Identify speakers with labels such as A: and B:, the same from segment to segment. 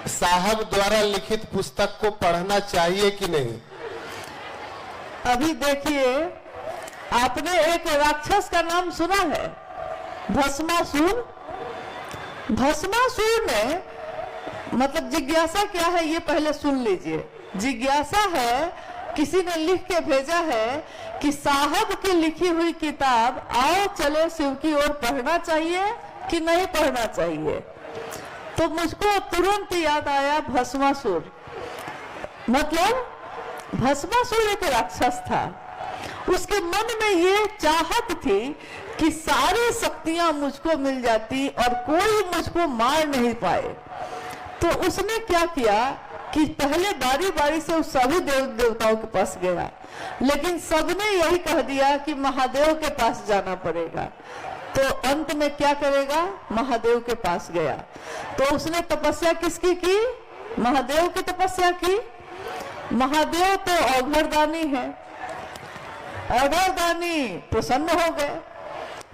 A: साहब द्वारा लिखित पुस्तक को पढ़ना चाहिए कि नहीं?
B: अभी देखिए, आपने एक राक्षस का नाम सुना है, भस्मासुर। भस्मासुर ने मतलब जिज्ञासा क्या है ये पहले सुन लीजिए। जिज्ञासा है, किसी ने लिख के भेजा है कि साहब की लिखी हुई किताब आओ चलो शिव की ओर पढ़ना चाहिए कि नहीं पढ़ना चाहिए। तो मुझको तुरंत याद आया भस्मासुर। मतलब भस्मासुर एक राक्षस था, उसके मन में ये चाहत थी कि सारी शक्तियां मुझको मिल जाती और कोई मुझको मार नहीं पाए। तो उसने क्या किया कि पहले बारी बारी से उस सभी देव देवताओं के पास गया, लेकिन सबने यही कह दिया कि महादेव के पास जाना पड़ेगा। तो अंत में क्या करेगा, महादेव के पास गया। तो उसने तपस्या किसकी की? महादेव की तपस्या की। महादेव तो अघरदानी है, अघरदानी प्रसन्न हो गए,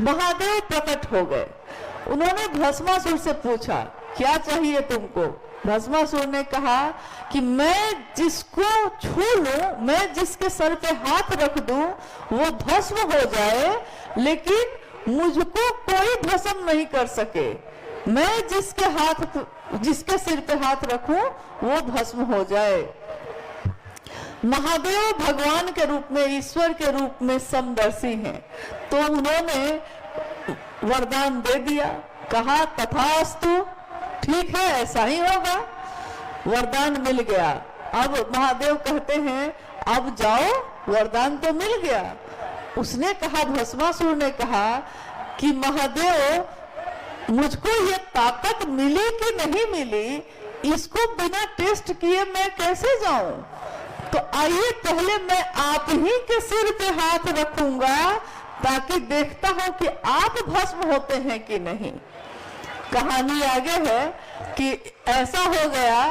B: महादेव प्रकट हो गए। उन्होंने भस्मासुर से पूछा क्या चाहिए तुमको? भस्मासुर ने कहा कि मैं जिसको छू लूं, मैं जिसके सर पे हाथ रख दूं वो भस्म हो जाए, लेकिन मुझको कोई भस्म नहीं कर सके। मैं जिसके सिर पे हाथ रखूं वो भस्म हो जाए। महादेव भगवान के रूप में, ईश्वर के रूप में समदर्शी हैं, तो उन्होंने वरदान दे दिया। कहा तथास्तु, ठीक है ऐसा ही होगा। वरदान मिल गया। अब महादेव कहते हैं अब जाओ, वरदान तो मिल गया। उसने कहा, भस्मासुर ने कहा कि महादेव मुझको ये ताकत मिली कि नहीं मिली, इसको बिना टेस्ट किए मैं कैसे जाऊं? तो आइए पहले मैं आप ही के सिर पे हाथ रखूंगा ताकि देखता हूं कि आप भस्म होते हैं कि नहीं। कहानी आगे है कि ऐसा हो गया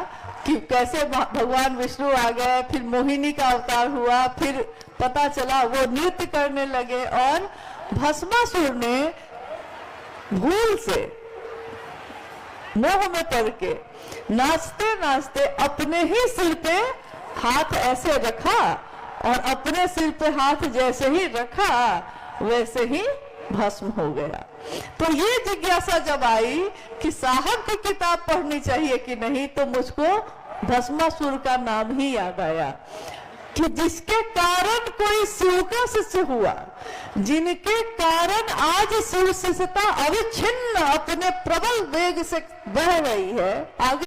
B: कि कैसे भगवान विष्णु आ गए, फिर मोहिनी का अवतार हुआ, फिर पता चला वो नृत्य करने लगे और भस्मासुर ने भूल से मोह में पड़ के नाचते नाचते अपने ही सिर पे हाथ ऐसे रखा और अपने सिर पे हाथ जैसे ही रखा वैसे ही भस्म हो गया। तो ये जिज्ञासा जब आई कि साहब की किताब पढ़नी चाहिए कि नहीं, तो मुझको भस्मासुर का नाम ही याद आया कि जिसके कारण कोई शिव का शिष्य हुआ, जिनके कारण आज शिव शिष्यता अविच्छिन्न अपने प्रबल वेग से बह रही है आगे।